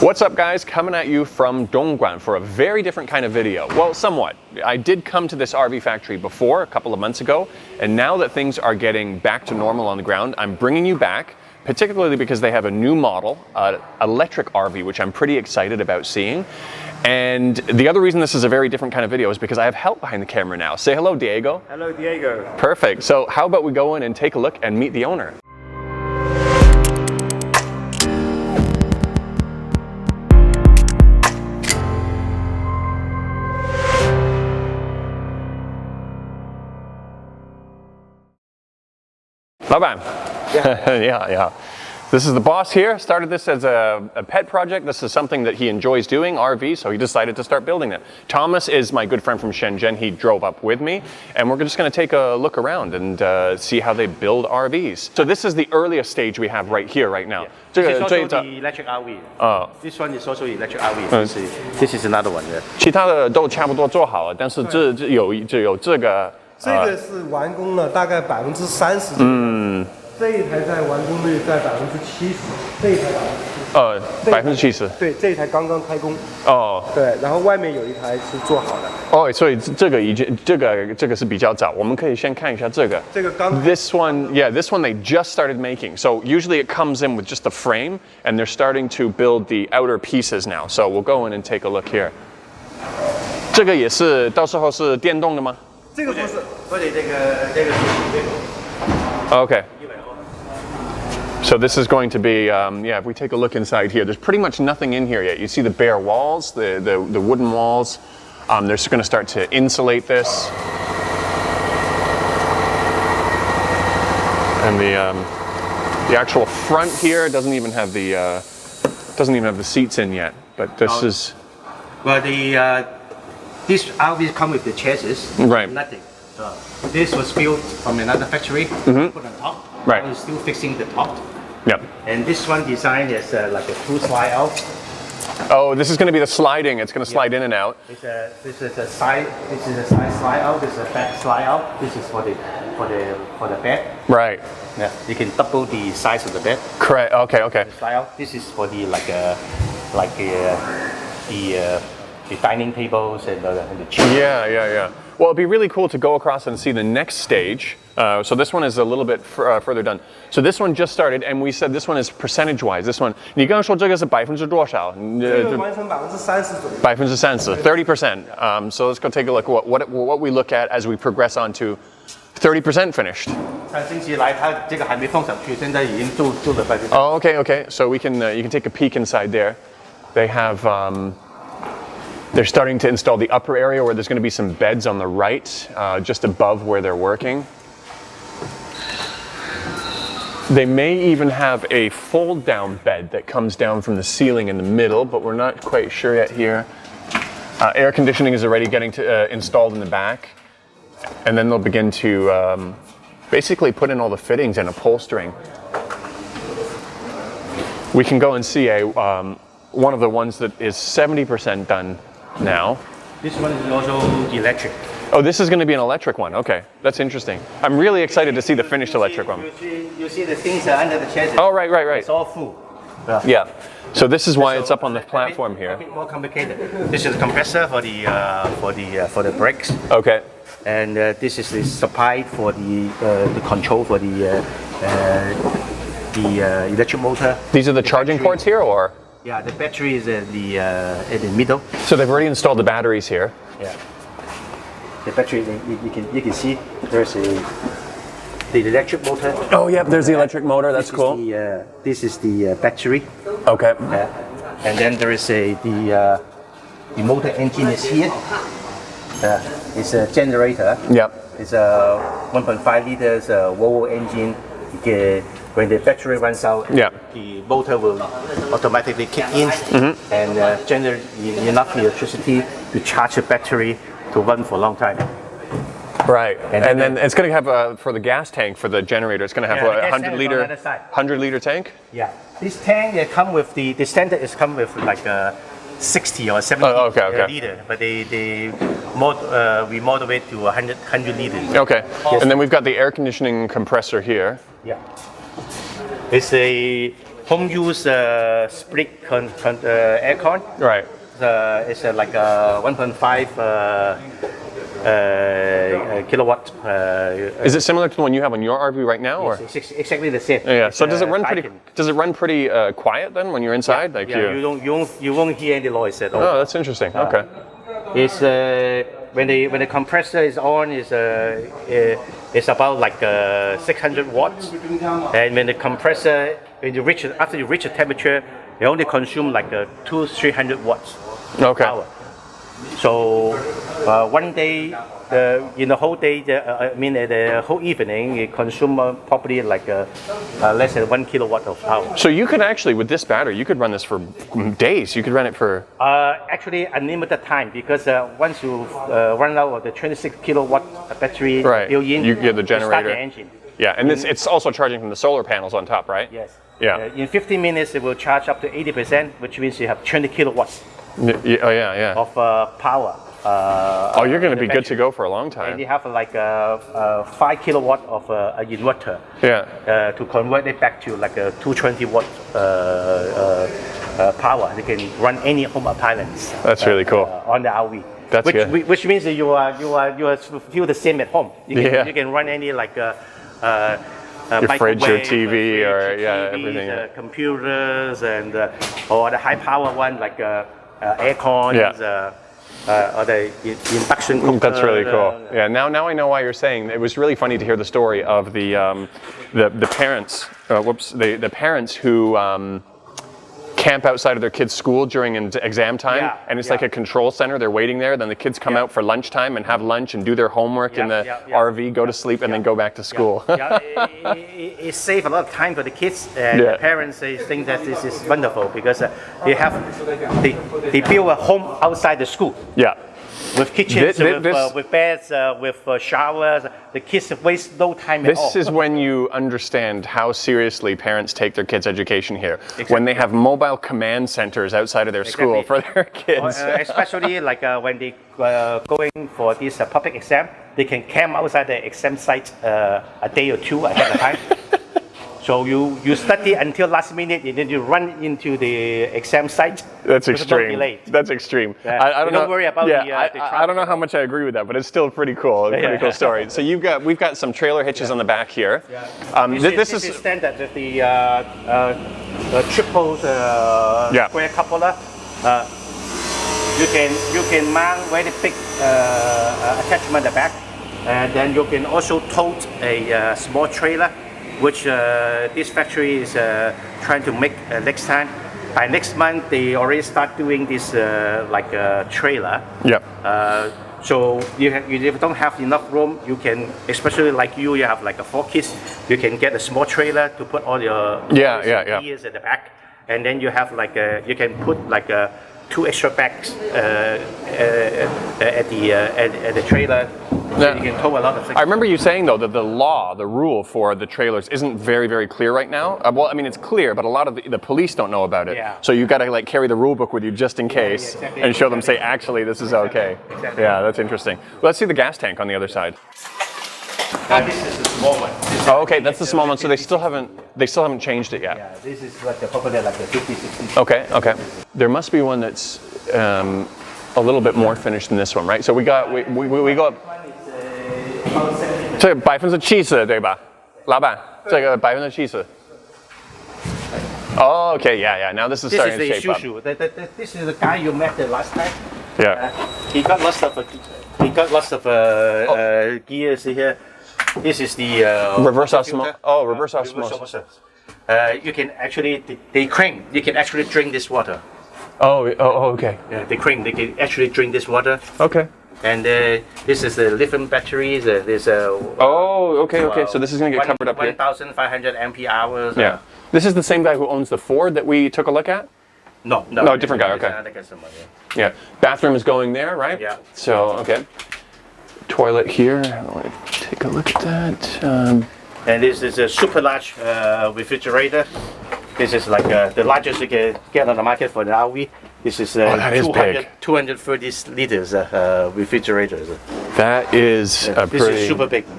What's up guys, coming at you from Dongguan for a very different kind of video. Well, somewhat. I did come to this RV factory before, a couple of months ago, and now that things are getting back to normal on the ground, I'm bringing you back, particularly because they have a new model, electric RV, which I'm pretty excited about seeing. And the other reason this is a very different kind of video is because I have help behind the camera now. Say hello, Diego. Hello, Diego. Perfect. So how about we go in and take a look and meet the owner? Laban. Yeah. This is the boss here. Started this as a pet project. This is something that he enjoys doing, RV, so he decided to start building it. Thomas is my good friend from Shenzhen. He drove up with me, and we're just going to take a look around and see how they build RVs. So this is the earliest stage we have right here, right now. This is also the electric RV. This one is also electric RV. This is another one. 其他的都差不多做好了，但是这有这个。这个是完工了大概30%左右。这一台在完工率在70%，这一台70%。对，这一台刚刚开工。对，然后外面有一台是做好的。所以这个已经这个是比较早，我们可以先看一下这个。这个刚。This one they just started making. So usually it comes in with just a frame, and they're starting to build the outer pieces now. So we'll go in and take a look here. 这个也是到时候是电动的吗？这个不是，或者这个是Okay. So this is going to be, if we take a look inside here, there's pretty much nothing in here yet. You see the bare walls, the wooden walls. They're going to start to insulate this. And the actual front here doesn't even have the seats in yet. But this is. Well, this RV come with the chassis. Right. Nothing. This was built from another factory. Put on top. Right. We're still fixing the top. Yep. And this one design is like a full slide out. Oh, this is going to be the sliding. It's going to slide in and out. This is a side slide out. This is a back slide out. This is for the bed. Right. Yeah. You can double the size of the bed. Correct. Okay. Slide out. This is for the the dining tables and the chairs. Yeah. Well, it'd be really cool to go across and see the next stage. So this one is a little bit further done. So this one just started, and we said this one is percentage-wise. This one, 你刚刚说这个是%多少？这个完成30%左右。30%, 30%. So let's go take a look at what we look at as we progress on to 30% finished. 上星期来，它这个还没放上去，现在已经做了50%。Oh, okay. So you can take a peek inside there. They have. They're starting to install the upper area where there's going to be some beds on the right, just above where they're working. They may even have a fold-down bed that comes down from the ceiling in the middle, but we're not quite sure yet here. Air conditioning is already getting installed in the back. And then they'll begin to basically put in all the fittings and upholstering. We can go and see one of the ones that is 70% done now. This one is also electric. Oh, this is going to be an electric one. Okay, that's interesting. I'm really excited to see the finished electric one. You see the things under the chassis. Oh, right. It's all full. Yeah. So this is why it's up on the platform here. A bit more complicated. This is a compressor for the brakes. Okay. And this is the supply for the control for the electric motor. These are the charging ports here, or? Yeah, the battery is at the middle. So they've already installed the batteries here. Yeah. The battery, you can see there's the electric motor. Oh, yeah, there's the electric motor. That's cool. This is the battery. Okay. And then there is the motor engine is here. It's a generator. Yep. It's a 1.5 liters Volvo engine. When the battery runs out, the motor will automatically kick in and generate enough electricity to charge the battery to run for a long time. Right, and then it's going to have for the gas tank for the generator. It's going to have a 100-liter tank. Yeah, this tank come with the standard is come with like a 60 or 70 liter, but we model it to 100 liters. Okay, and then we've got the air conditioning compressor here. Yeah. It's a home use split aircon. Right. It's like a 1.5 kilowatt. Is it similar to the one you have on your RV right now, or? It's exactly the same. Yeah. So does it run pretty? Daikin. Does it run pretty quiet then when you're inside? Like Yeah, you won't hear any noise at all. Oh, that's interesting. Okay. It's when the compressor is on, it's about like 600 watts, and when the compressor after you reach a temperature, it only consume like 200-300 watts. Okay. Power. So one day, in the whole day, the whole evening, it consume probably like less than 1 kilowatt of power. So you could actually, with this battery, you could run this for days. You could run it for. Actually, unlimited time, because once you run out of the 26 kilowatt battery Right. built-in, You get the you start generator. the engine. Yeah, and it's also charging from the solar panels on top, right? Yes. Yeah. In 15 minutes, it will charge up to 80%, which means you have 20 kilowatts Oh yeah. of power. Oh, you're going to be good to go for a long And you time. have like 5 kilowatt of an inverter Yeah. to convert it back to like a 220 watt power. You can run any home appliance. That's really cool. On the RV. That's good. Which means that you feel the same at home. Yeah. You can run any like Your fridge, your microwave, TV, your or TVs, everything. Yeah. computers, and or the high power one like aircons. Yeah. Or the induction cooker. That's really cool. Yeah. Now I know why you're saying. It was really funny to hear the story of the parents. The parents who camp outside of their kids' school during exam time, Yeah, and it's yeah. like a control center. They're waiting there. Then the kids come out for lunchtime and have lunch and do their homework in the RV, go to sleep, and then go back to school. It saves a lot of time for the kids, and Yeah. the parents they think that this is wonderful because they build a home outside the school. Yeah. With kitchens, This- with beds, with showers. The kids waste no time at all. This is when you understand how seriously parents take their kids' education here. When they have mobile command centers outside of their school for their kids. Especially like when they going for this public exam, they can camp outside the exam site a day or two ahead of time. So you study until last minute, and then you run into the exam site. That's with no extreme. delay. That's extreme. Yeah. I don't know. Don't worry about yeah, the I don't know how much I agree with that, but it's still pretty cool. A pretty cool story. So we've got some trailer hitches on the back here. This is standard with the triple square cupola. You can mount very big attachment at the back, and then you can also tote a small trailer, which this factory is trying to make next time. By next month, they already start doing this like a trailer. Yep. So if you don't have enough room, you can, especially like you have like 4 kids, you can get a small trailer to put all your gears at the back, and then you have like you can put like 2 extra bags at the trailer. So you can tow a lot of things. I remember you saying though that the rule for the trailers isn't very, very clear right now. Well, I mean it's clear, but a lot of the police don't know about it. Yeah. So you got to like carry the rule book with you just in case, exactly. and show them, say, actually this is okay. Exactly. Yeah, that's interesting. Well, let's see the gas tank on the other side. This is the small one. Oh, okay, that's the small one. So they still haven't changed it yet. Yeah, this is like probably like a 50, 60. Okay. There must be one that's a little bit more finished than this one, right? So we got 这70%对吧？老板，这个70%。Oh, okay, yeah. Now this is This starting is to the shape up. Shushu. This is the guy you met the last time. Yeah. He got lots of gears here. This is the Reverse water osmosis. filter. Oh, reverse osmosis. You can actually they crank. You can actually drink this water. Oh, okay. Yeah, they crank. They can actually drink this water. Okay. And this is the lithium batteries. There's Oh, okay. So this is going to get covered up here. 1,500 ampere hours. Yeah. This is the same guy who owns the Ford that we took a look at? No, different guy, okay. Another customer, yeah. Yeah. Bathroom is going there, right? Yeah. So, okay. Toilet here. Let me take a look at that. And this is a super large refrigerator. This is like the largest you can get on the market for the RV. This is that is big. 230 liters refrigerator. That is a This pretty... is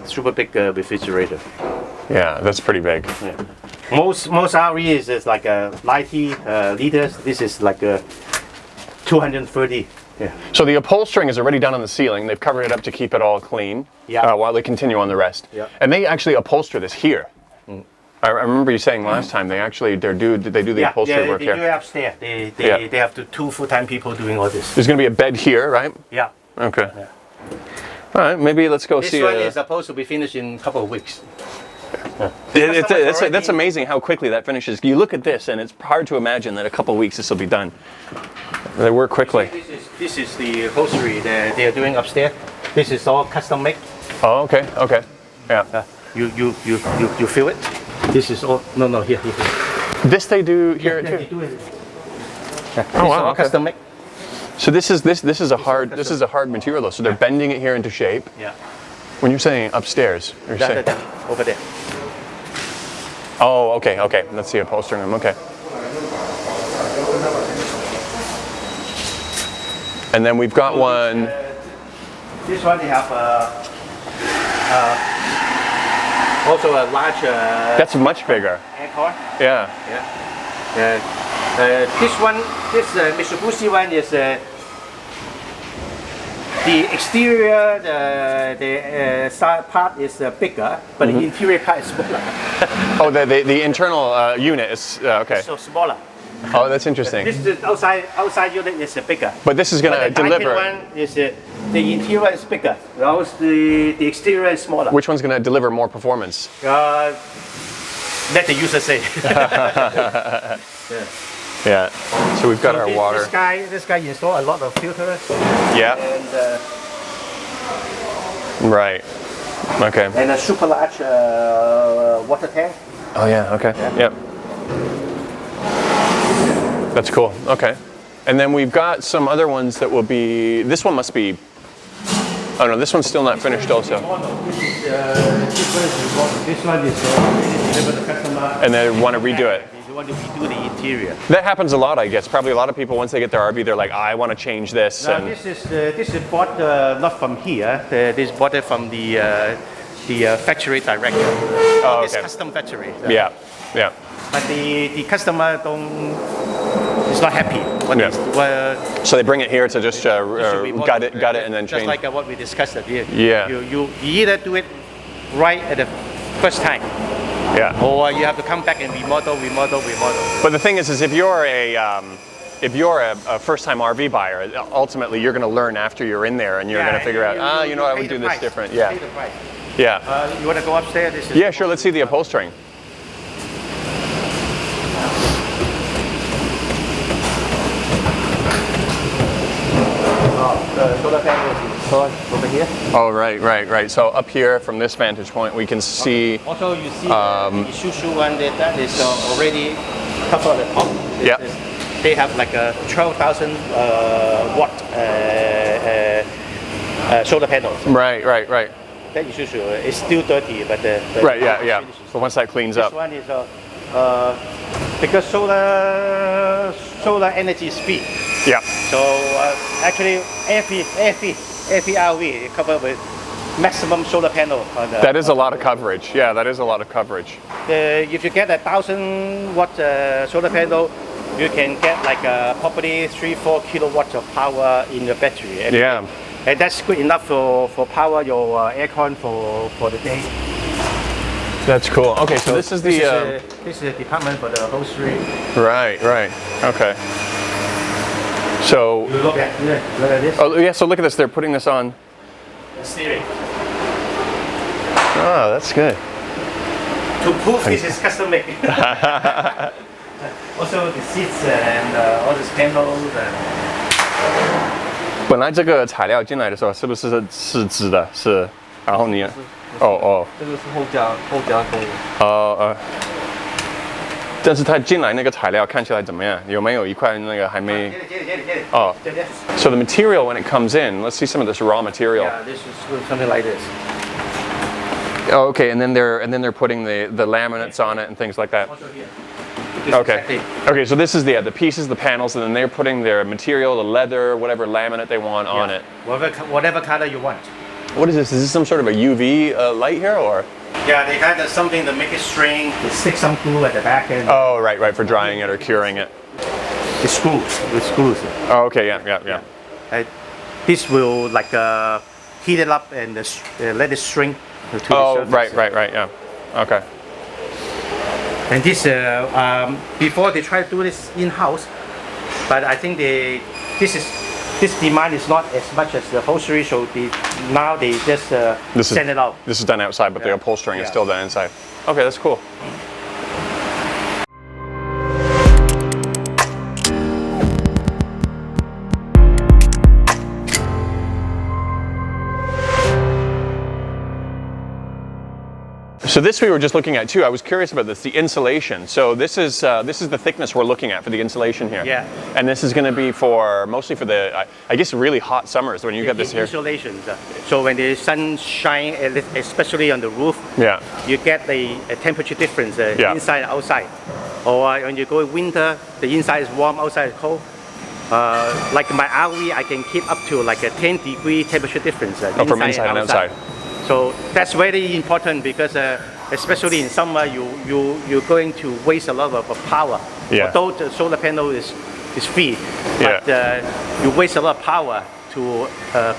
super big refrigerator. Yeah, that's pretty big. Yeah. Most RV is like 90 liters. This is like 230. Yeah. So the upholstering is already done on the ceiling. They've covered it up to keep it all clean. Yeah. While they continue on the rest. Yeah. And they actually upholster this here. I remember you saying last time they do the upholstery work they here. do it upstairs. They have two full-time people doing all this. There's going to be a bed here, right? Yeah. Okay. Yeah. All right, maybe let's go This see. one is supposed to be finished in a couple of weeks. That's amazing how quickly that finishes. You look at this, and it's hard to imagine that a couple of weeks this will be done. They work quickly. This is the upholstery that they are doing upstairs. This is all custom made. Oh, okay, okay, yeah. You feel it? This is all here. This they do here Yeah, they too. do it. Oh wow, okay. Custom made. So this is a hard material though. So they're bending it here into shape. Yeah. When you're saying upstairs, you're saying. Over there. Oh, okay, okay. Let's see upholstering them. Okay. And then we've got one. This one they have also a large That's much bigger. aircon. Yeah. This Mitsubishi one is the exterior, the side part is bigger, but the interior part is smaller. Oh, the internal unit is okay. So smaller. Oh, that's interesting. This is outside unit is bigger. But this is going to But the deliver. one is the interior is bigger. Whereas the exterior is smaller. Which one's going to deliver more performance? Let the user say. Yeah. So we've got our water. This guy installed a lot of filters. Yeah. And Right. Okay. and a super large water tank. Oh yeah. Okay. Yep. That's cool. Okay. And then we've got some other ones that will be. This one must be. Oh no, this one's still not finished also. This one is delivered to the customer. And they want to redo it. They want to redo the interior. That happens a lot, I guess. Probably a lot of people once they get their RV, they're like, I want to change this. Now And this is bought not from here. This is bought it from the factory director. Oh, It's okay. custom factory. Yeah. Yeah. But the customer is not happy. So they bring it here to just should be gut it, and then just change. like what we discussed earlier. Yeah. You either do it right at the first time, Yeah. or you have to come back and remodel. But the thing is if you're a first-time RV buyer, ultimately you're going to learn after you're in there, and you're going to figure out, I would do this different. Yeah. Pay the price. Yeah. You want to go upstairs? This is Yeah. Sure. Let's see the upholstering. the solar panels installed over here. Oh, right. So up here from this vantage point, we can see. Also, you see the Isuzu one that is already covered at the top. Yeah. They have like a 12,000 watt solar panels. Right. That Isuzu is still dirty, but the Right. Yeah. But once that cleans This up. one is because solar energy is free. Yeah. So actually every RV covered with maximum solar panel. On the, That is a lot of coverage. Yeah, that is a lot of coverage. if you get 1,000 watt solar panel, you can get like probably 3-4 kilowatts of power in your battery. every Yeah. day. And that's good enough for power your aircon for the day. That's cool. Okay, so this is the. This is the department for the upholstery. Right. Okay. So. Look at this. Oh yeah. So look at this. They're putting this on. The steering. Oh, that's good. To prove this is custom made. Also the seats and all these panels and 本来这个材料进来的时候是不是纸的？是。然后你。哦。这个是后加工。但是它进来那个材料看起来怎么样？有没有一块那个还没？哦。So the material when it comes in, let's see some of this raw material. Yeah, this is something like this. Oh, okay, and then they're putting the laminates on it and things like that. Also here. Okay, so this is the pieces, the panels, and then they're putting their material, the leather, whatever laminate they want on it. Whatever color you want. What is this? Is this some sort of a UV light here, or? Yeah, they kind of something to make it shrink. They stick some glue at the back end. Oh, right, for drying it or curing it. The screws, with screws. Oh, okay, yeah. This will like heat it up and let it shrink to the Oh, surface. right, yeah. Okay. And this, before they try to do this in-house, but I think this demand is not as much as the upholstery, so now they just send it out. This is done outside, but the upholstering is still done inside. Okay, that's cool. So this we were just looking at too. I was curious about this, the insulation. So this is the thickness we're looking at for the insulation here. Yeah. And this is going to be mostly for the, I guess, really hot summers when you get this here. Insulation. So when the sun shines, especially on the roof, Yeah. you get a temperature difference Yeah. inside and outside. Or when you go in winter, the inside is warm, outside is cold. Like my RV, I can keep up to like a 10-degree temperature difference. From inside and outside. So that's very important because especially in summer, you're going to waste a lot of power. Yeah. Although the solar panel is free, but you waste a lot of power to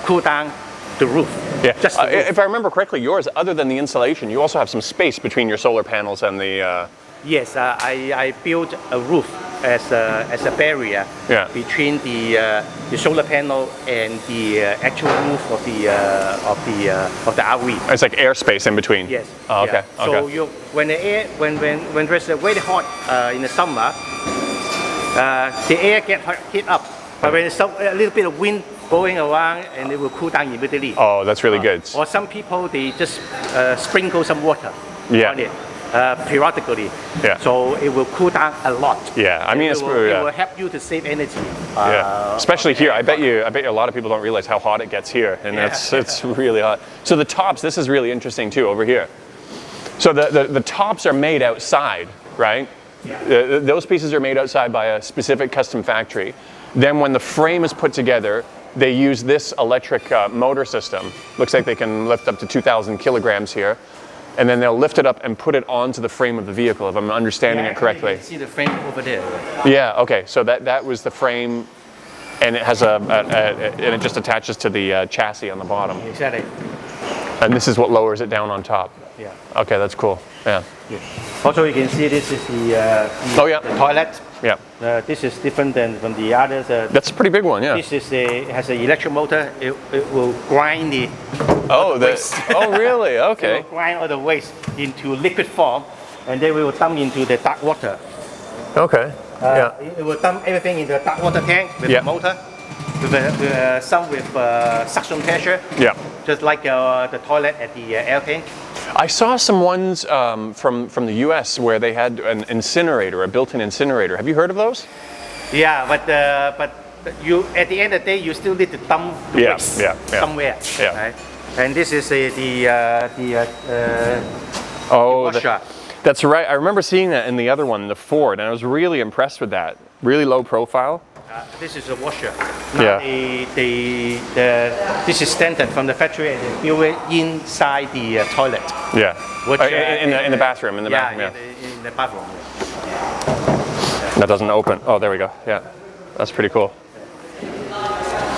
cool down the roof. Yeah. Just the roof. If I remember correctly, yours, other than the insulation, you also have some space between your solar panels and the. Yes, I built a roof as a barrier between the solar panel and the actual roof of the RV. It's like airspace in between. Yes. Oh, okay. Yeah. So okay. when there's a very hot in the summer, the air gets heat up. But when there's a little bit of wind going around, and it will cool down immediately. Oh, that's really good. Or some people they just sprinkle some water on it. Periodically, so it will cool down a lot. Yeah, I mean, it will help you to save energy. Especially here, I bet you a lot of people don't realize how hot it gets here, and it's really hot. So the tops, this is really interesting too over here. So the tops are made outside, right? Yeah. Those pieces are made outside by a specific custom factory. Then when the frame is put together, they use this electric motor system. Looks like they can lift up to 2,000 kilograms here. And then they'll lift it up and put it onto the frame of the vehicle, if I'm understanding it correctly. You can see the frame over there. Yeah, okay, so that was the frame, and it has and it just attaches to the chassis on the bottom. Exactly. And this is what lowers it down on top. Yeah. Okay, that's cool. Yeah. Also, you can see this is the toilet. Yeah. This is different than from the others. That's a pretty big one, yeah. This is has an electric motor. It will grind the waste. Oh, really? Okay. It will grind all the waste into liquid form, and then we will dump into the dark water. Okay. It will dump everything in the dark water tank with the motor, with some with suction pressure. Yeah. Just like the toilet at the airplane. I saw some ones from the U.S. where they had an incinerator, a built-in incinerator. Have you heard of those? Yeah, but you at the end of the day you still need to dump the waste somewhere. Yeah. Right? And this is the washer. That's right. I remember seeing that in the other one, the Ford, and I was really impressed with that. Really low profile. This is a washer. Now this is standard from the factory, and they build it inside the toilet. Yeah. Which, in the bathroom. In the bathroom. In the bathroom. That doesn't open. Oh, there we go. Yeah. That's pretty cool.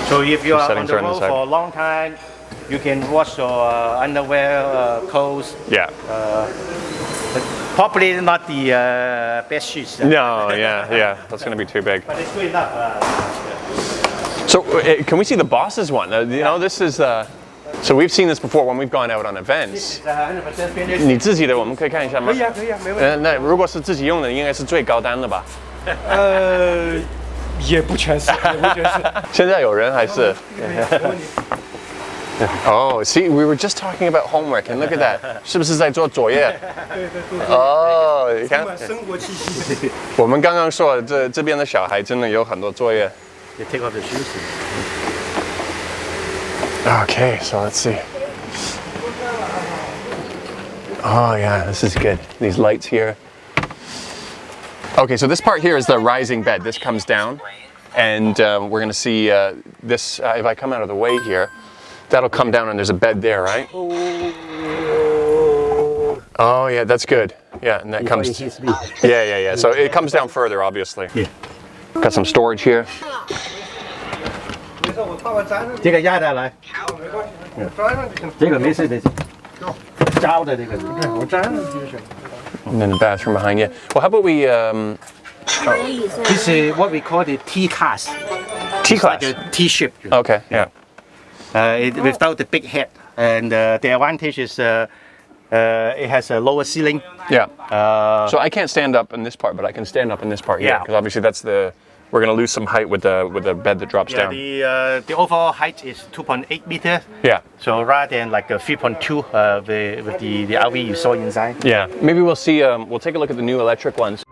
So if you are on the road for a long time, you can wash your underwear, clothes. Yeah. Probably not the best shoes. No, yeah. That's going to be too big. But it's good enough. So can we see the Boss's one? You know, this is... So we've seen this before when we've gone out on events. 100% finished. 你自己的我们可以看一下吗？可以啊，没问题。那如果是自己用的，应该是最高单的吧？也不全是，也不全是。现在有人还是。Oh, see, we were just talking about homework, and look at that. 是不是在做作业？哦，你看，生活气息。我们刚刚说这边的小孩真的有很多作业。You take off the shoes. Okay, so let's see. Oh yeah, this is good. These lights here. Okay, so this part here is the rising bed. This comes down, and we're going to see this. If I come out of the way here, that'll come down, and there's a bed there, right? Oh yeah, that's good. Yeah, and that Before comes. it hits me. Yeah. So it comes down further, obviously. Yeah. Got some storage here. 没事，我擦完粘上去。这个压下来，没关系，我粘上去。这个没事没事。胶的这个。我粘上去就行。 And then the bathroom behind you. Well, how about we This is what we call the T class. T It's like class? a T shape. Okay, yeah. Without the big head, and the advantage is it has a lower ceiling. Yeah. So I can't stand up in this part, but I can stand up in this part here, Yeah. because obviously that's the we're going to lose some height with the bed that drops down. The overall height is 2.8 meters. Yeah. So rather than like a 3.2 with the RV you saw inside. Yeah. Maybe we'll see. We'll take a look at the new electric ones.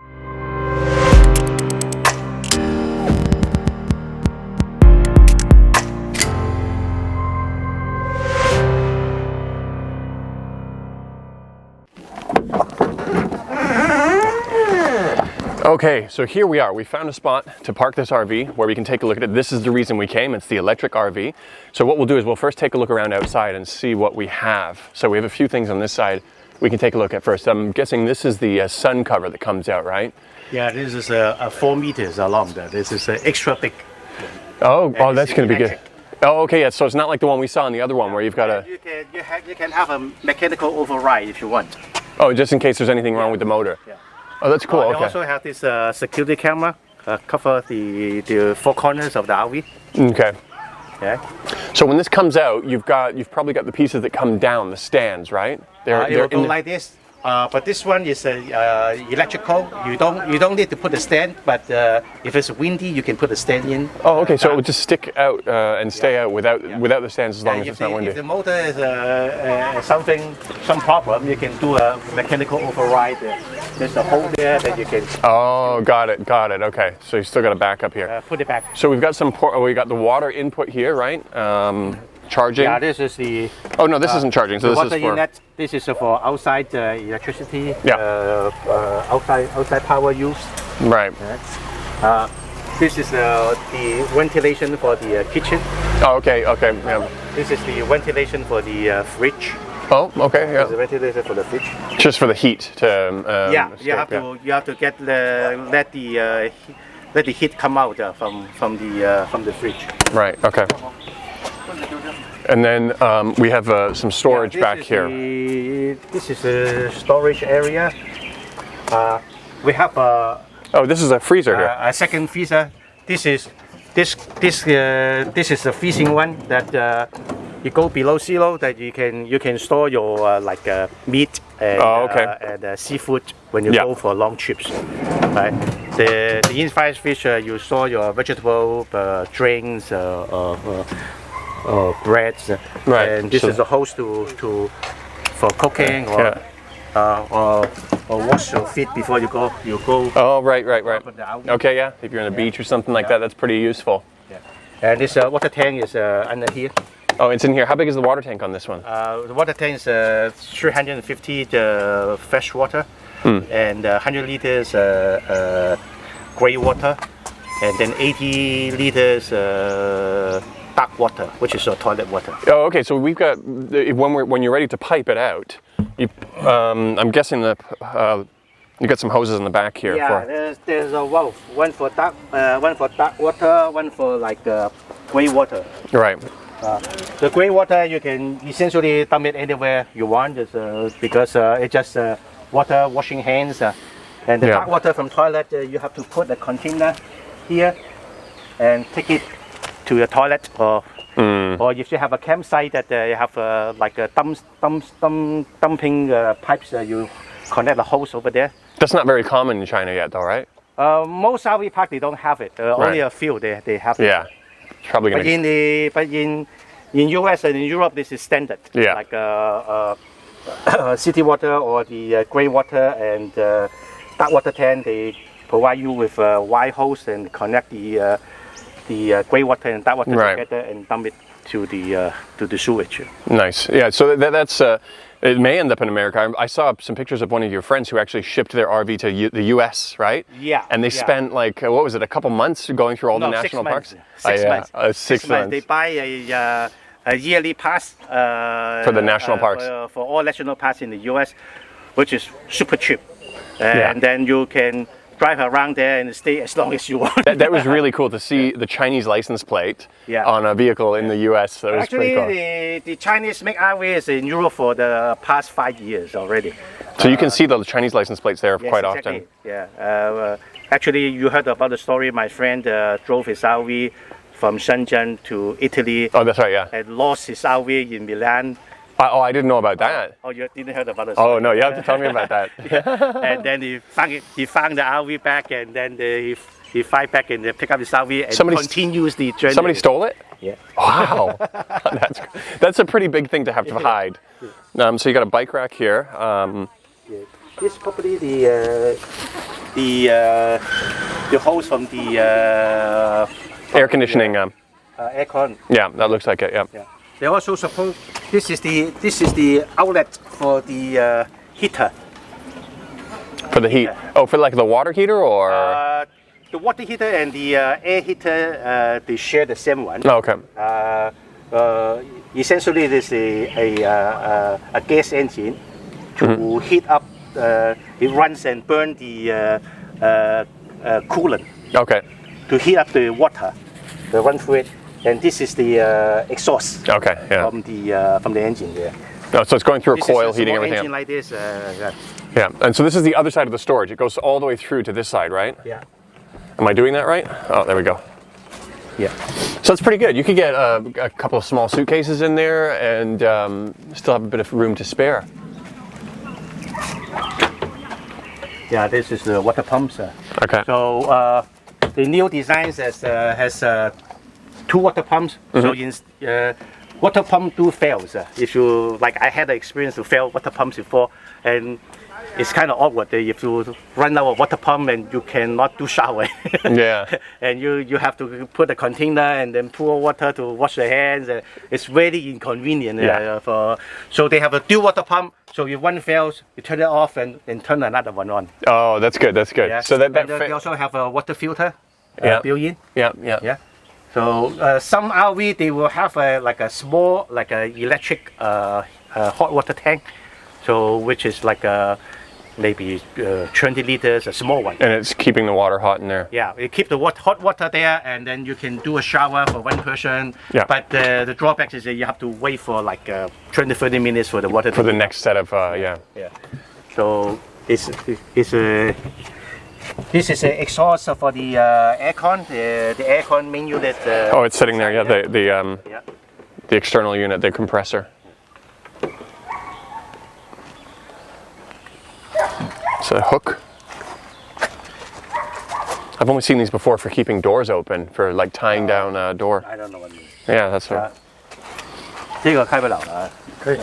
Okay, so here we are. We found a spot to park this RV where we can take a look at it. This is the reason we came. It's the electric RV. So what we'll do is we'll first take a look around outside and see what we have. So we have a few things on this side we can take a look at first. I'm guessing this is the sun cover that comes out, right? Yeah, this is 4 meters long. This is extra big. Oh, And that's it's going to be good. electric. Oh, okay, yeah. So it's not like the one we saw in the other one where you've got a. You can have a mechanical override if you want. Oh, just in case there's anything wrong with the motor. Yeah. Oh, that's cool. They Okay. also have this security camera cover the 4 corners of the RV. Okay. Yeah. So when this comes out, you've probably got the pieces that come down, the stands, right? It will go the- like this. But this one is electrical. You don't need to put a stand. But if it's windy, you can put a stand in. Oh, okay. So it would just stick out and stay out without the stands as long as it's not windy. If the motor is some problem, you can do a mechanical override. There's a hole there that you can Oh, got it. Okay. So you still got a backup here. put it back. So we've got we got the water input here, right? Charging. Yeah, this is the Oh no, this isn't charging. So the this water is for. inlet. This is for outside electricity. Yeah. Outside power use. Right. This is the ventilation for the kitchen. Oh, okay. Yeah. This is the ventilation for the fridge. Oh, okay. This is the Yeah. ventilation for the fridge. Just for the heat to. Yeah, escape, you have to get let the heat come out from the fridge. Right. Okay. And then we have some storage back here. This is the storage area. We have Oh, this is a freezer here. a second freezer. This is the freezing one that you go below zero that you can store your meat and, and seafood when you Yeah. go for long trips. Right. The inside fridge you store your vegetable, drinks, breads, Right. and this So- is a hose for cooking or wash your feet before you go. Oh, right. Put the outlet. Okay, yeah. If you're on a beach or something like that, that's pretty useful. And this water tank is under here. Oh, it's in here. How big is the water tank on this one? The water tank is 350 fresh water and 100 liters grey water, and then 80 liters dark water, which is toilet water. Oh, okay. So we've got when you're ready to pipe it out, I'm guessing you got some hoses in the back here. Yeah, there's a valve, one for dark water, one for grey water. Right. The grey water you can essentially dump it anywhere you want, because it's just water washing hands. And the Yeah. dark water from toilet, you have to put a container here and take it to your toilet, or if you have a campsite that you have dumping pipes, you connect the hose over there. That's not very common in China yet, though, right? Most RV parks they don't have it. Only a few they have it. Yeah. It's probably But gonna. in US and in Europe, this is standard. Yeah. Like city water or the grey water and dark water tank, they provide you with a wide hose and connect the grey water and dark water Right. together and dump it to the sewage. Nice. Yeah. So that's. It may end up in America. I saw some pictures of one of your friends who actually shipped their RV to the U.S. Right? Yeah, And they yeah. spent what was it? A couple months going through all the 6 national months. parks. 6 months. 6 months. They buy a yearly pass For the national parks. for all national parks in the U.S. which is super cheap. And then you can drive around there and stay as long as you want. That was really cool to see the Chinese license plate on a vehicle in the U.S. That was Actually, pretty cool. the Chinese make RVs in Europe for the past 5 years already. So you can see the Chinese license plates there quite exactly. often. Yeah. Actually, you heard about the story. My friend drove his RV from Shenzhen to Italy. Oh, that's right, yeah. And lost his RV in Milan. I didn't know about that. Oh, you didn't heard about the story? Oh, no, you have to tell me about that. And then he found the RV back, and then he fly back and pick up his RV and continues the journey. Somebody stole it? Yeah. Wow. That's a pretty big thing to have to hide. So you got a bike rack here. This is probably the hose from the air conditioning. Aircon. Yeah, that looks like it. Yeah. They also suppose this is the outlet for the heater. For the heat. Oh, for like the water heater or? The water heater and the air heater, they share the same one. Oh, okay. Essentially, this is a gas engine to heat up. It runs and burn the coolant. Okay. To heat up the water, the run through it. And this is the exhaust. Okay. Yeah. From the engine there. Oh, so it's going through a coil, heating everything. Engine like this. Yeah. And so this is the other side of the storage. It goes all the way through to this side, right? Yeah. Am I doing that right? Oh, there we go. Yeah. So it's pretty good. You could get a couple of small suitcases in there and still have a bit of room to spare. Yeah, this is the water pumps. Okay. So the new design has 2 water pumps. So water pump do fails. If you I had the experience to fail water pumps before, and it's kind of awkward if you run out of water pump and you cannot do shower. Yeah. And you have to put a container and then pour water to wash your hands. It's very inconvenient. So they have a dual water pump. So if one fails, you turn it off and turn another one on. Oh, that's good. That's good. Yeah. So they also have a water filter built-in. Yeah. So some RV they will have a small electric hot water tank, so which is maybe 20 liters, a small one. And it's keeping the water hot in there. Yeah, it keep the hot water there, and then you can do a shower for one person. Yeah. But the drawback is that you have to wait for 20-30 minutes for the water. For the next set of Yeah. So this is an exhaust for the aircon. The aircon main unit. Oh, it's sitting there. Yeah, the external unit, the compressor. It's a hook. I've only seen these before for keeping doors open, for tying down a door. I don't know what it is. Yeah, that's right. 这个开不了了。可以。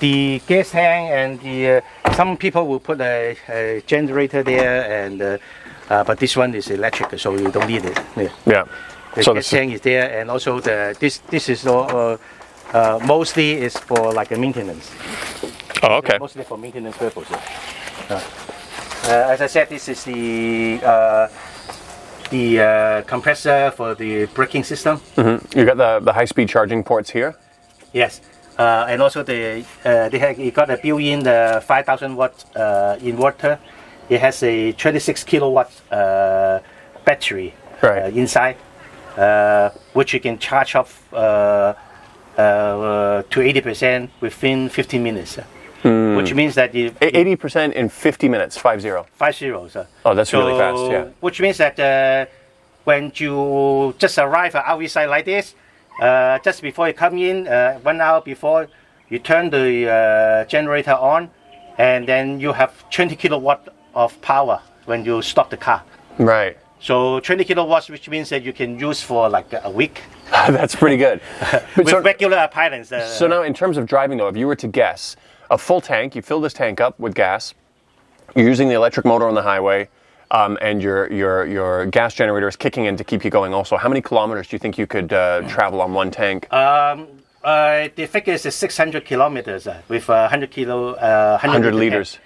The gas tank and some people will put a generator there, and but this one is electric, so you don't need it. Yeah. The gas tank is there, and also this is mostly is for a maintenance. Oh, okay. Mostly for maintenance purposes. As I said, this is the compressor for the braking system. You got the high-speed charging ports here. Yes. And also it got a built-in 5,000 watt inverter. It has a 26 kilowatt battery inside, which you can charge up to 80% within 15 minutes. Which means that 80% in 50 minutes, 50. 50. Oh, that's really fast. Yeah. Which means that when you just arrive at RV site like this, just before you come in, 1 hour before, you turn the generator on, and then you have 20 kilowatt of power when you stop the car. Right. So 20 kilowatts, which means that you can use for a week. That's pretty good. With regular appliance. So now, in terms of driving, though, if you were to guess, a full tank, you fill this tank up with gas, you're using the electric motor on the highway, and your gas generator is kicking in to keep you going also. How many kilometers do you think you could travel on one tank? The figure is 600 kilometers with 100 liters.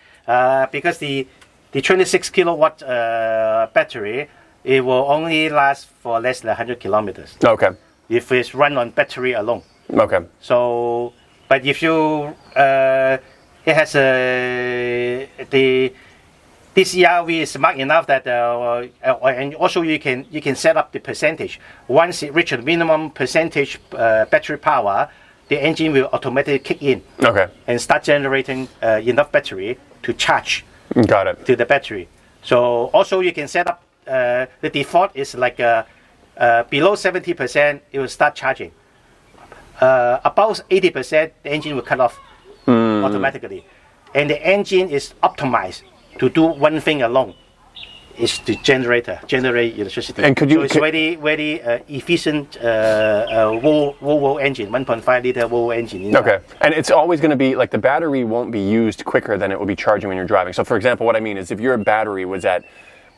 Because the 26 kilowatt battery, it will only last for less than 100 kilometers. Okay. If it's run on battery alone. Okay. So But if you it has this ERV is smart enough that and also you can set up the percentage. Once it reaches minimum percentage battery power, the engine will automatically kick in. Okay. And start generating enough battery to charge. Got it. To the battery. So also you can set up the default is like below 70%, it will start charging. Above 80%, the engine will cut off automatically. And the engine is optimized to do one thing alone. Is to generate electricity. And could you? So it's very efficient Volvo engine, 1.5 liter Volvo engine. Inside. Okay, and it's always going to be like the battery won't be used quicker than it will be charging when you're driving. So, for example, what I mean is if your battery was at,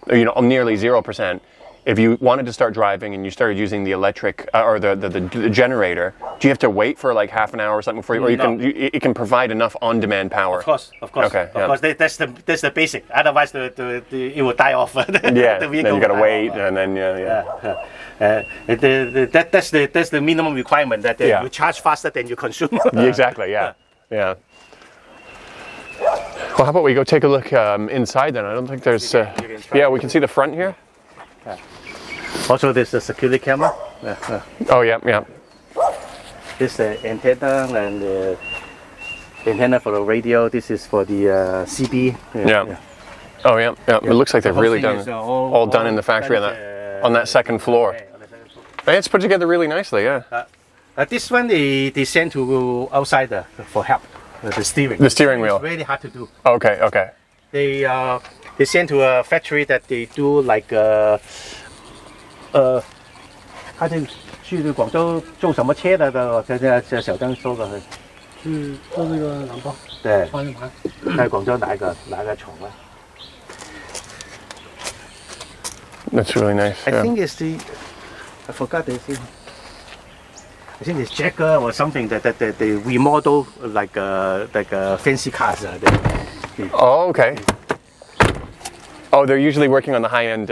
nearly 0%, if you wanted to start driving and you started using the electric or the generator, do you have to wait for like half an hour or something before you, or it can provide enough on-demand power? Of course. Okay, of course. That's the basic. Otherwise, it will die off. Yeah, the vehicle then you got to wait, off. and then That's the minimum requirement that you charge faster than you consume. Exactly. Yeah. Well, how about we go take a look inside then? I don't think there's. We can see the front here. Also, there's the security camera. Oh yeah. This antenna and the antenna for the radio. This is for the CB. Yeah. Oh yeah. It looks like they've really done it. All done in the factory on that second floor. And it's put together really nicely. Yeah. This one they send to outside for help. The steering. The steering wheel. It's really hard to do. Okay. They send to a factory that they do like 他就去广州做什么车的这小张说的去做这个蓝包，对，方向盘。在广州哪个厂啊 That's really nice. I think it's I forgot the thing. I think it's Jaguar or something that they remodel like fancy cars. Oh, okay. Oh, they're usually working on the high end,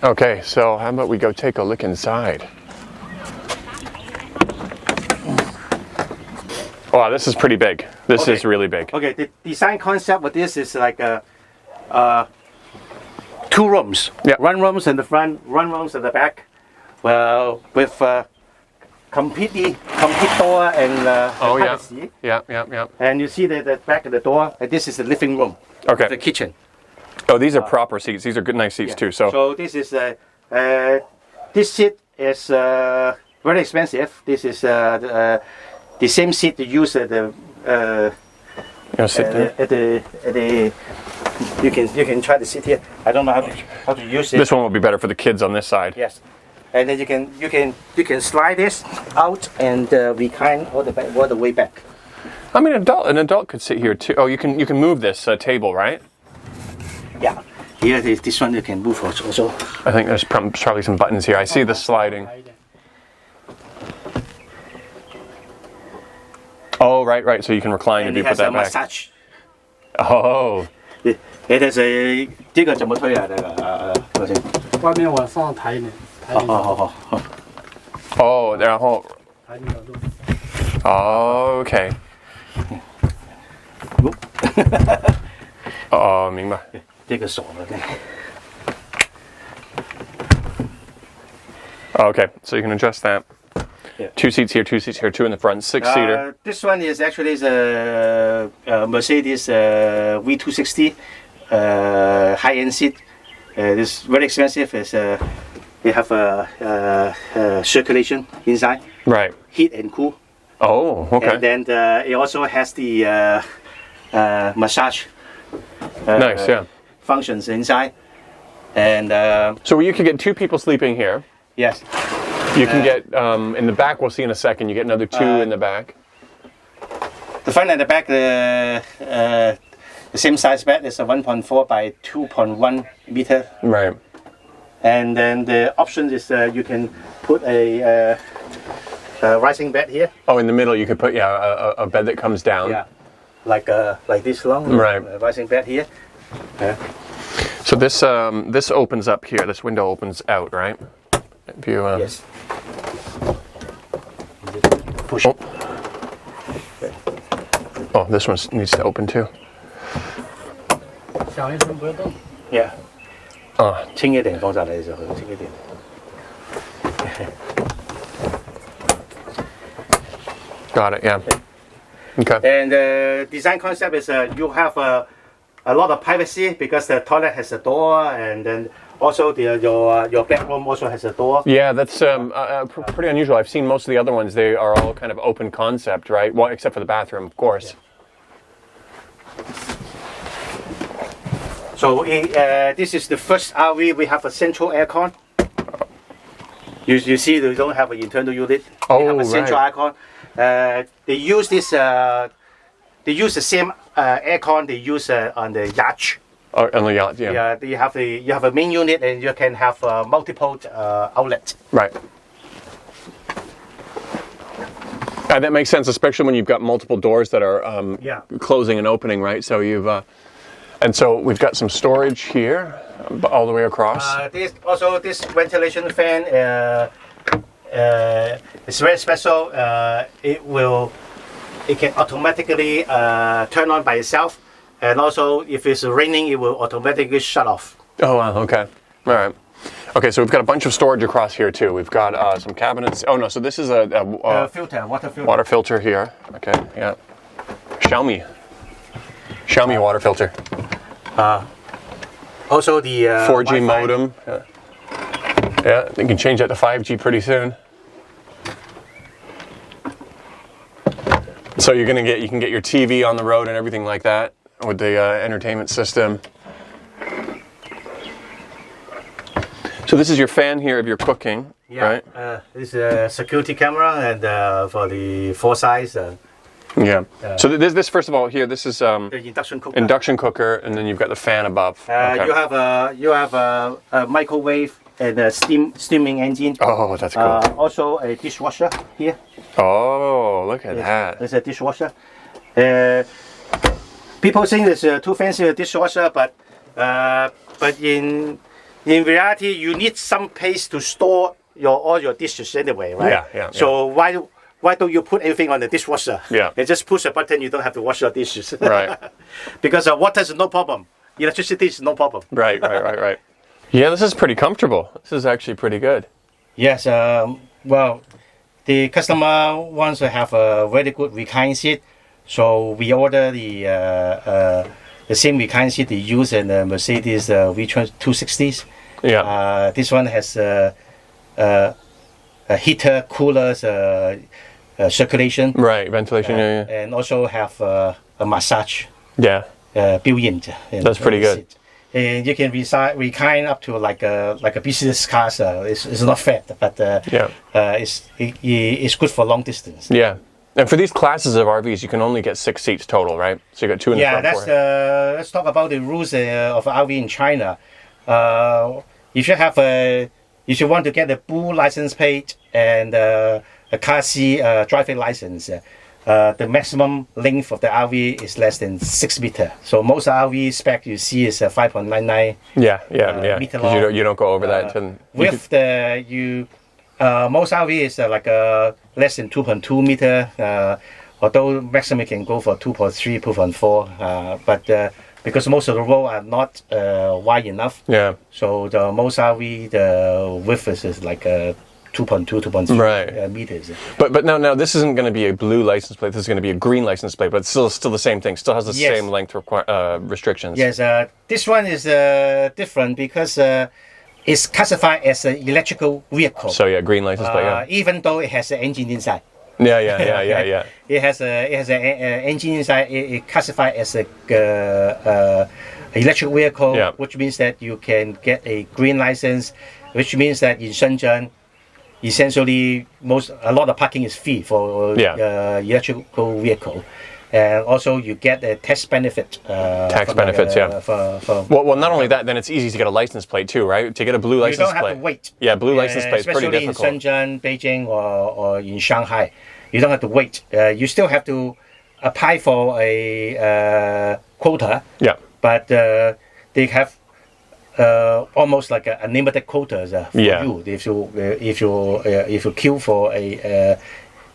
Okay, so how about we go take a look inside? Wow, this is pretty big. This is really big. Okay, the design concept of this is like 2 rooms. Yeah. 1 room in the front, 1 room in the back. Well, with complete door and privacy. Yeah. And you see the back of the door. And this is the living room. Okay. The kitchen. Oh, these are proper seats. These are good, nice seats too. So this is this seat is very expensive. This is the same seat you use at the sit there. at the. You can try to sit here. I don't know how to use it. This one will be better for the kids on this side. Yes, and then you can slide this out and recline all the way back. I mean, an adult could sit here too. Oh, you can move this table, right? Yeah. Here, this one you can move also. I think there's probably some buttons here. I see the sliding. Oh, right. So you can recline And if you it put has that a back. massage. Oh. It has a 这个怎么推啊？那个我先。外面往上抬一点，抬一点，哦，然后。抬一点角度。Oh, okay. 哦，明白。这个锁了。 Okay, so you can adjust that. Yeah. 2 seats here, 2 seats here, 2 in the front, 6-seater. This one is actually a Mercedes V260 high-end seat. It's very expensive. They have circulation inside, Right. heat and cool. Oh, okay. And then it also has the massage Nice, yeah. functions inside. And So you could get 2 people sleeping here. yes, You can get, in the back, we'll see in a second, you get another 2 in the back. the front and the back, the same size bed is a 1.4 by 2.1 meter. Right. And then the option is you can put a rising bed here. Oh, in the middle you could put, a bed that comes down. Yeah, like this long. Right. Rising bed here. So this opens up here, this window opens out, right? If you, Yes. push. Oh, this one needs to open too. 小一声不要动。 Yeah. 啊，轻一点放上来的时候，轻一点。Got it. Yeah. Okay. And the design concept is you have a lot of privacy because the toilet has a door, and then also your bedroom also has a door. Yeah, that's pretty unusual. I've seen most of the other ones. They are all kind of open concept, right? Well, except for the bathroom, of course. So this is the first RV we have a central aircon. You see, they don't have an internal unit. Oh, they have a central right. aircon. They use this. They use the same aircon they use on the yacht. Oh, on the yacht, yeah. Yeah, you have a main unit and you can have multiple outlets. Right. That makes sense, especially when you've got multiple doors that are closing and opening, right? So you've, and so we've got some storage here, all the way across. This ventilation fan is very special. It can automatically turn on by itself, and also if it's raining, it will automatically shut off. Oh, wow, okay. All right. Okay, so we've got a bunch of storage across here too. We've got some cabinets. Oh no, so this is a Filter, water filter. water filter here. Okay, yeah. Xiaomi water filter. Also the 4G Wi-Fi. modem. Yeah, you can change that to 5G pretty soon. So you can get your TV on the road and everything like that with the entertainment system. So this is your fan here of your cooking, right? This is a security camera, and for the foresight, Yeah. So this first of all here, this is the induction cooker. induction cooker, and then you've got the fan above. Okay. You have a microwave and a steaming engine. Oh, that's cool. Also a dishwasher here. Oh, look at that. There's a dishwasher. People think it's too fancy a dishwasher, but in reality, you need some place to store all your dishes anyway, right? Yeah. So why don't you put everything on the dishwasher? Yeah. And just push a button, you don't have to wash your dishes. Right. Because water is no problem. Electricity is no problem. Right. Yeah, this is pretty comfortable. This is actually pretty good. Yes. Well, the customer wants to have a very good recline seat, so we order the same recline seat they use in the Mercedes V260s. Yeah. This one has a heater, coolers, circulation. Right. Ventilation. Yeah. And also have a massage Yeah. built-in. That's pretty good. Seat. And you can recline up to like a business class. It's not fat, but it's good for long distance. Yeah. And for these classes of RVs, you can only get 6 seats total, right? So you got 2 in the front. Yeah, let's talk about the rules of RV in China. If you want to get a blue license plate and a Class C driving license, the maximum length of the RV is less than 6 meters. So most RV spec you see is 5.99. Yeah. Meter long. You don't go over that. With most RV is less than 2.2 meter. Although maximum can go for 2.3, 2.4. But because most of the road are not wide enough. Yeah. So the most RV the width is like 2.2, 2.3 meters. But now this isn't going to be a blue license plate. This is going to be a green license plate, but it's still the same thing. Still has the same length restrictions. Yes. This one is different because it's classified as an electrical vehicle. So green license plate. Yeah. Even though it has an engine inside. Yeah. It has an engine inside. It classified as a electric vehicle, which means that you can get a green license, which means that in Shenzhen, essentially a lot of parking is free for electrical vehicle. And also you get a tax benefit. Tax benefits, Well, not only that, then it's easy to get a license plate too, right? To get a blue license plate. You don't have to wait. Yeah, blue license plate is pretty difficult. Especially in Shenzhen, Beijing, or in Shanghai. You don't have to wait. You still have to apply for a quota. Yeah. But they have almost like a unlimited quotas for you. If you queue for a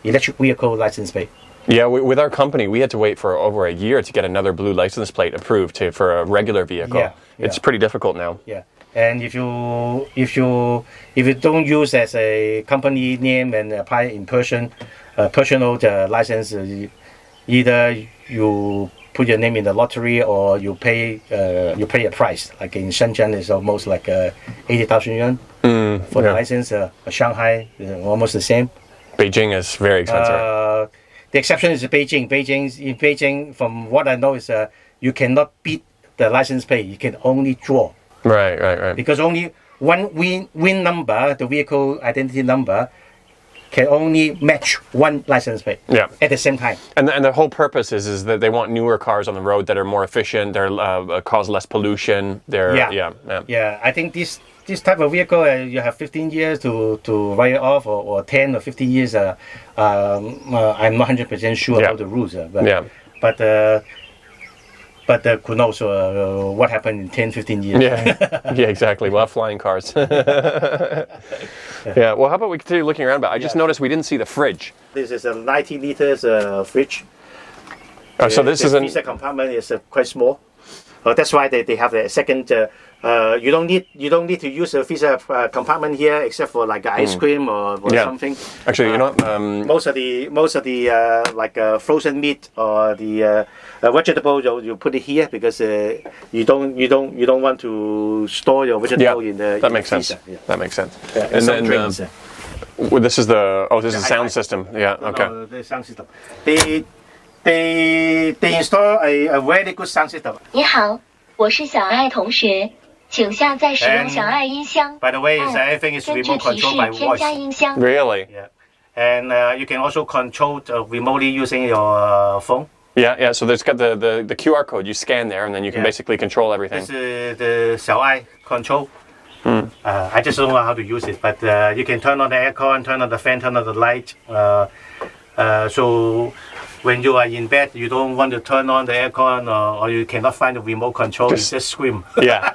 electric vehicle license plate. Yeah, with our company, we had to wait for over a year to get another blue license plate approved for a regular vehicle. Yeah, It's yeah. pretty difficult now. Yeah, and if you don't use as a company name and apply in personal license, either you put your name in the lottery or you pay a price. Like in Shenzhen, it's almost like 80,000 yuan for the license. Shanghai, almost the same. Beijing is very expensive. The exception is Beijing. In Beijing, from what I know, is you cannot beat the license plate. You can only draw. Right. Because only one VIN number, the vehicle identity number, can only match one license plate at the same time. And the whole purpose is that they want newer cars on the road that are more efficient, they're cause less pollution. Yeah. I think this type of vehicle, you have 15 years to write it off, or 10 or 15 years. I'm not 100% sure about the rules. But who knows what happened in 10, 15 years. Yeah, exactly. We'll have flying cars. Yeah, well, how about we continue looking around? But I just noticed we didn't see the fridge. This is a 90 liters fridge. So this is the freezer compartment is quite small. That's why they have the second. You don't need to use a freezer compartment here except for like ice cream or something. Actually, you know, most of the like frozen meat or the vegetable you put it here because you don't want to store your vegetable in the. That makes sense. Yeah. That makes sense. And then drinks. This is the sound system. Yeah. Okay. No, the sound system. They install a very good sound system. 你好，我是小爱同学，请下载使用小爱音箱。 By the way, everything is 根据 remote 提示 control by 添加 voice. 音箱。 Really? Yeah, and you can also control remotely using your phone. Yeah. So there's got the QR code. You scan there, and then you can basically control everything. This is the Xiao Ai control. I just don't know how to use it, but you can turn on the aircon, turn on the fan, turn on the light. So when you are in bed, you don't want to turn on the aircon, or you cannot find the remote control, you just scream. Yeah.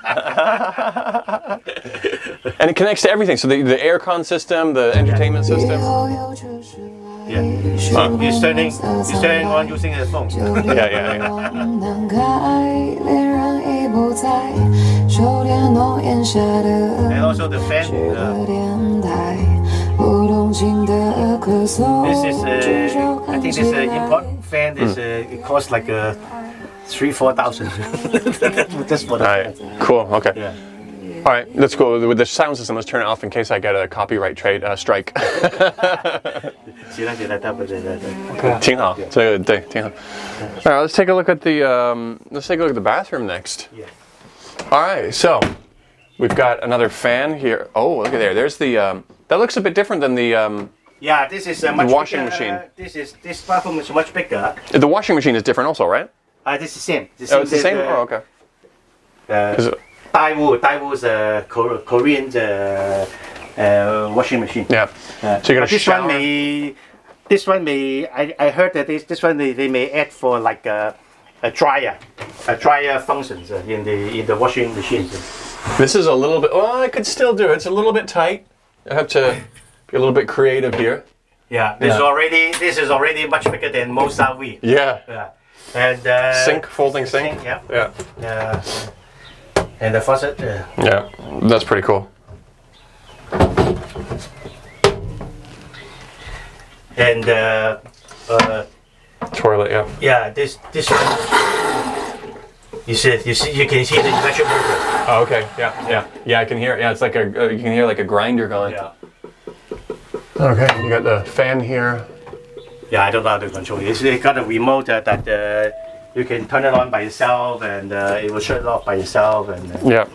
And it connects to everything. So the aircon system, the entertainment system. Yeah. You're turning on using the phone. Yeah. And also the fan. This is I think this import fan is it costs like 3,000-4,000 just for the All right. Cool. Okay. Yeah. All right. Let's go with the sound system. Let's turn it off in case I get a copyright strike. 行了，挺好，这个对，挺好。All right. Let's take a look at the bathroom next. Yeah. All right. So we've got another fan here. Oh, look at there. There's the. That looks a bit different than the. Yeah, this is a much washing bigger, machine. This bathroom is much bigger. The washing machine is different also, right? This is the same. Oh, it's the same? Oh, okay. Daewoo is a Korean washing machine. Yeah. So you got a shower. This one may. I heard that this one they may add for like a dryer functions in the washing machines. This is a little bit. Well, I could still do it. It's a little bit tight. I have to be a little bit creative here. Yeah, this is already much bigger than most RV. Yeah. Yeah. And Sink, folding sink. Yeah. And the faucet. Yeah. That's pretty cool. And Toilet. Yeah. yeah, this one. You can see the electric motor. Oh, okay. Yeah. I can hear it. Yeah, it's like you can hear like a grinder going. Yeah. Okay. You got the fan here. Yeah, I don't know how to control it. It's got a remote that you can turn it on by yourself, and it will shut it off by yourself. And Yeah.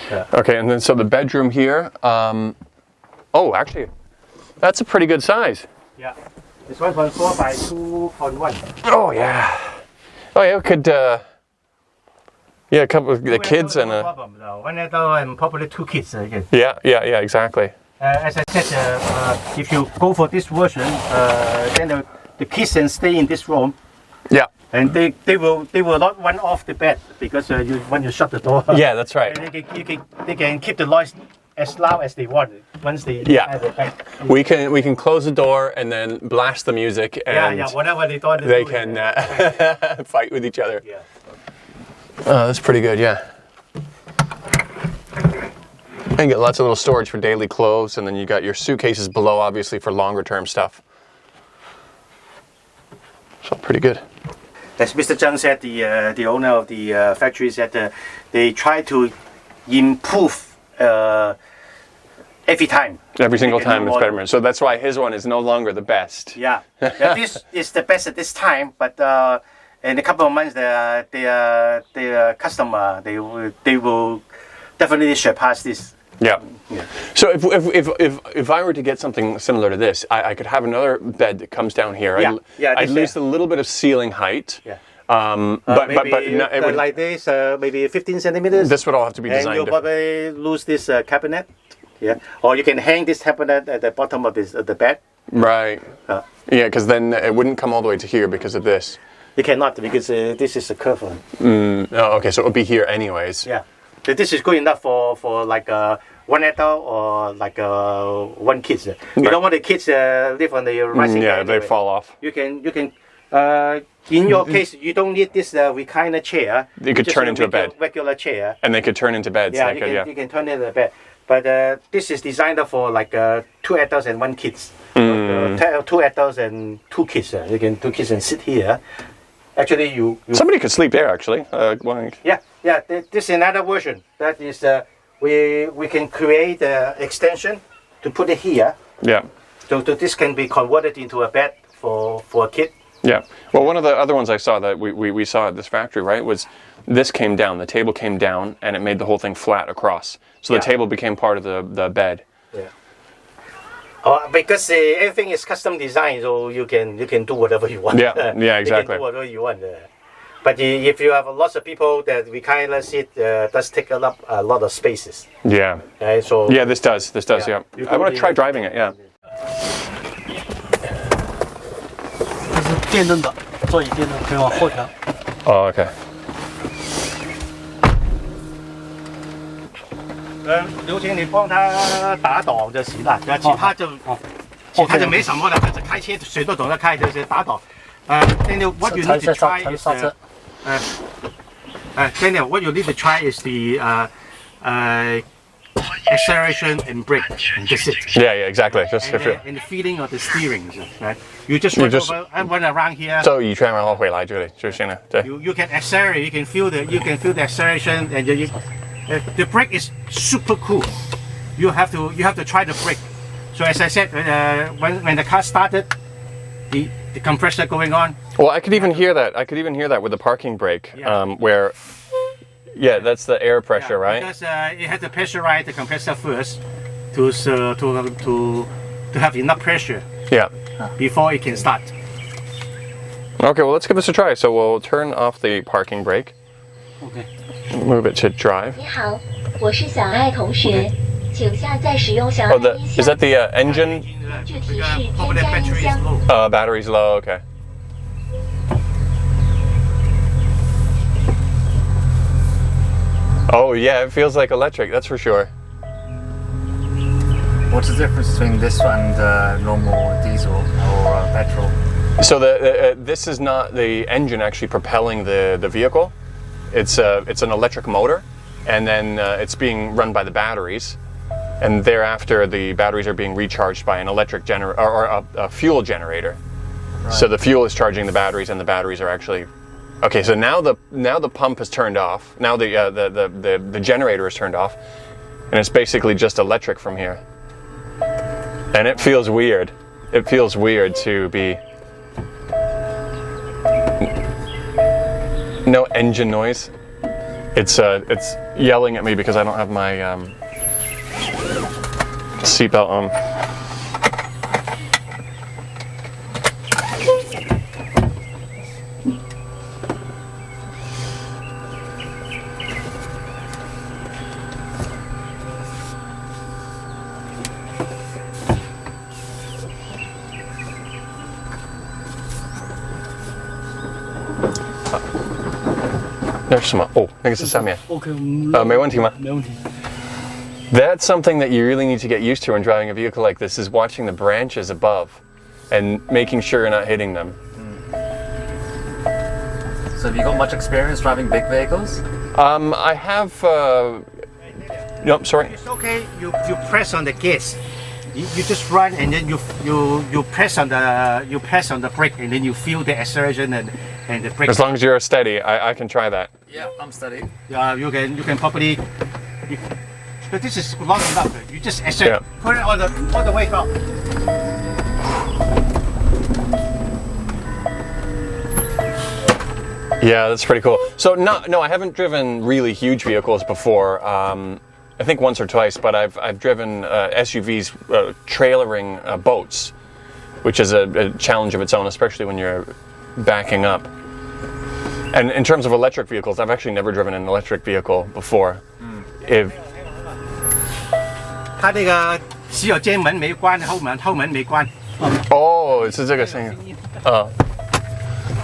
Yeah. Okay, and then so the bedroom here. Oh, actually, that's a pretty good size. yeah, it's 1.4 by 2.1. Oh yeah. Oh yeah, we could. Yeah, a couple of the kids and no problem, though. One adult and probably 2 kids again. Yeah, exactly. As I said, if you go for this version, then the kids can stay in this room, Yeah. and they will not run off the bed because when you shut the door. Yeah, that's right. And they can keep the noise as loud as they want. once they Yeah. have the back. We can close the door and then blast the music, and whatever they thought they can fight with each other. Yeah. Oh, that's pretty good, yeah. And you get lots of little storage for daily clothes, and then you got your suitcases below, obviously, for longer term stuff. So pretty good. As Mr. Zhang said, the owner of the factory said they try to improve every time. Every single time it's more. better. So that's why his one is no longer the best. Yeah. This is the best at this time, but in a couple of months, the customer they will definitely surpass this. Yeah. So if I were to get something similar to this, I could have another bed that comes down here. I'd lose a little bit of ceiling height. Yeah. But it would, like this, maybe 15 centimeters. this would all have to be And designed. you'll probably lose this cabinet. Yeah. Or you can hang this cabinet at the bottom of the bed. Right. Yeah, because then it wouldn't come all the way to here because of this. You cannot because this is a curve one. Oh, okay, so it would be here anyways. Yeah. This is good enough for like one adult or like one kid. You don't want the kids live on the rising. Yeah, they fall off. You can. In your case, you don't need this recliner chair. You could turn into a bed. Regular chair. And they could turn into beds. Yeah, they could, you can turn it into a bed. But this is designed for like 2 adults and 1 kids. 2 adults and 2 kids. You can 2 kids and sit here. Actually, you Somebody could sleep there, actually. Yeah. This is another version. That is, we can create an extension to put it here. Yeah. So this can be converted into a bed for a kid. Yeah. Well, one of the other ones I saw that we saw at this factory, right, was this came down. The table came down, and it made the whole thing flat across. So the table became part of the bed. Yeah. Because everything is custom designed, so you can do whatever you want. Yeah. Yeah. Exactly. You can do whatever you want. But if you have lots of people that we kind of sit, does take up a lot of spaces. Yeah. So yeah, this does. Yeah. I want to try driving it. Yeah. 这是电动的，座椅电动，可以往后调。 Oh, okay. 刘婷，你帮他打倒就行了，其他就没什么了，就是开车谁都懂得开，就是打倒。Daniel, what you need to try is Daniel, what you need to try is the acceleration and brake. That's it. Yeah, exactly. Just And the feeling of the steering, right? You just run over and run around here. 就一圈然后回来这里就行了。对。You can accelerate. You can feel the acceleration, and the brake is super cool. You have to try the brake. So as I said, when the car started, the compressor going on. Well, I could even hear that. With the parking brake, where, yeah, that's the air pressure, right? Because it had to pressurize the compressor first to have enough pressure. Yeah. Before it can start. Okay, well, let's give this a try. So we'll turn off the parking brake. Okay. Move it to drive. 你好，我是小爱同学，请下载使用小爱 Oh, 音 is 箱。 that the engine? 具体是添 Probably 加音 battery is 箱。 low. Battery's low. Okay. Oh yeah, it feels like electric. That's for sure. What's the difference between this one and normal diesel or petrol? So this is not the engine actually propelling the vehicle. It's an electric motor, and then it's being run by the batteries, and thereafter the batteries are being recharged by an electric generator or a fuel generator. Right. So the fuel is charging the batteries, and the batteries are actually. Okay, so now the pump is turned off. Now the generator is turned off, and it's basically just electric from here. And it feels weird. It feels weird to be. No engine noise. It's yelling at me because I don't have my seatbelt on.那是什么？哦，那个是下面。 OK， 没问题吗？没问题。That's something that you really need to get used to when driving a vehicle like this, is watching the branches above and making sure you're not hitting them. So have you got much experience driving big vehicles? I have, nope, sorry. It's okay. You press on the gas. You just run and then you press on the brake and then you feel the acceleration and the brake. As long as you're steady, I can try that. Yeah, I'm steady. You can probably. But this is long enough. You just accelerate. Yeah. Put it all the way up. Yeah, that's pretty cool. So no, I haven't driven really huge vehicles before. I think once or twice, but I've driven SUVs trailering boats, which is a challenge of its own, especially when you're backing up. And in terms of electric vehicles, I've actually never driven an electric vehicle before. 它那个只有正门没关，后门没关。 Oh, 是这个声音。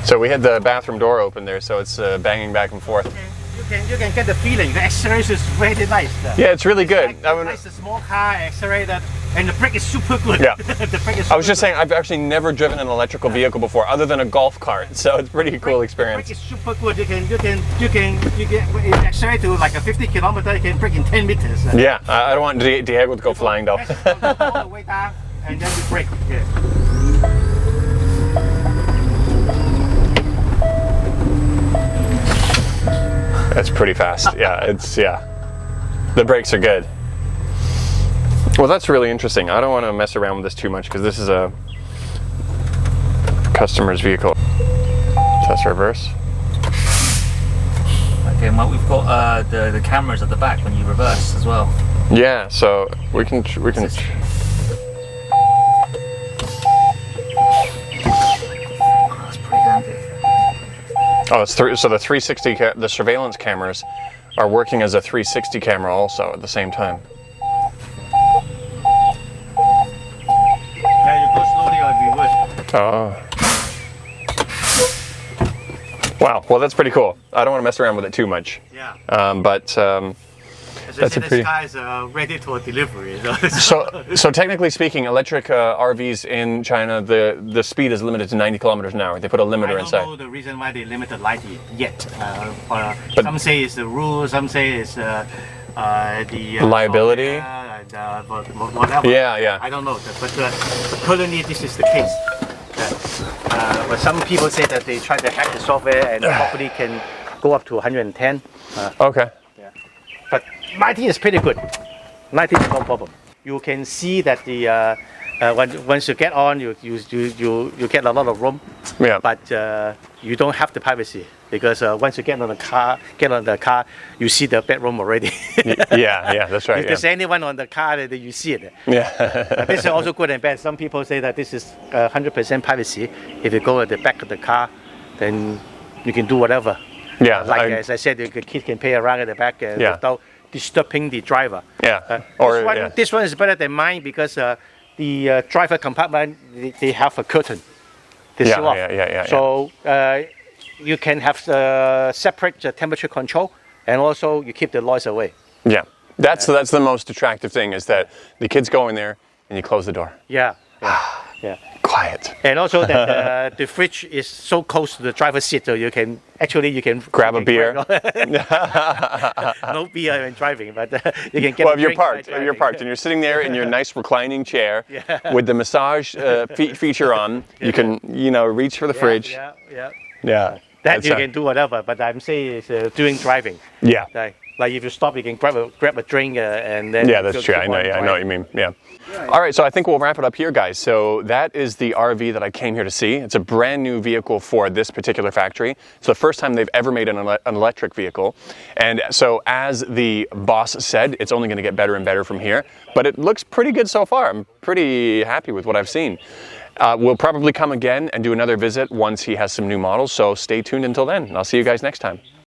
So we had the bathroom door open there, so it's banging back and forth. You can get the feeling. The acceleration is really nice. Yeah, it's really good. It's a small car accelerated, and the brake is super good. Yeah. The brake is I was just saying, I've actually never driven an electrical vehicle before, other than a golf cart. So it's a pretty cool The experience. brake is super good. You can it accelerate to like a 50 kilometer. You can brake in 10 meters. Yeah, I don't want Diego to go flying though. Press all the way down, and then you brake. Yeah. That's pretty fast. Yeah, the brakes are good. Well, that's really interesting. I don't want to mess around with this too much because this is a customer's vehicle. Test reverse. Okay, well, we've got the cameras at the back when you reverse as well. Yeah, so we can. That's pretty handy. Oh, it's so the 360 the surveillance cameras are working as a 360 camera also at the same time. Yeah, you go slowly or reverse. Oh. Wow. Well, that's pretty cool. I don't want to mess around with it too much. Yeah. But As I that's said, a pretty. this car is ready for delivery. So technically speaking, electric RVs in China, the speed is limited to 90 kilometers an hour. They put a limiter I don't inside. know the reason why they limited 90 yet. But- Some say it's the rule, some say it's the Liability? software, and, whatever. Yeah. I don't know, but currently this is the case. But some people say that they try to hack the software and probably can go up to 110. Okay. But 90 is pretty good. 90 is no problem. You can see that the once you get on, you get a lot of room. Yeah. But you don't have the privacy because once you get on the car, you see the bedroom already. Yeah, that's right. If there's anyone on the car, then you see it. Yeah. This is also good and bad. Some people say that this is 100% privacy. If you go at the back of the car, then you can do whatever. Yeah, As I said, the kid can play around at the back without disturbing the driver. Yeah. This one is better than mine because the driver compartment they have a curtain. They seal off. Yeah. So you can have separate temperature control, and also you keep the noise away. Yeah. That's the most attractive thing is that the kids go in there and you close the door. Yeah. Quiet. And also that the fridge is so close to the driver's seat, so you can Grab a beer. No beer when driving, but you can get. Well, a if you're drink by parked, and you're sitting there in your nice reclining chair Yeah. with the massage feature on, you can reach for the fridge. Yeah. Yeah. That you can do whatever, but I'm saying is during driving. Yeah. Like if you stop, you can grab a drink and then. Yeah, that's true. I know what you mean. Yeah. All right, so I think we'll wrap it up here, guys. So that is the RV that I came here to see. It's a brand new vehicle for this particular factory. It's the first time they've ever made an electric vehicle. And so as the boss said, it's only going to get better and better from here. But it looks pretty good so far. I'm pretty happy with what I've seen. We'll probably come again and do another visit once he has some new models. So stay tuned until then. I'll see you guys next time.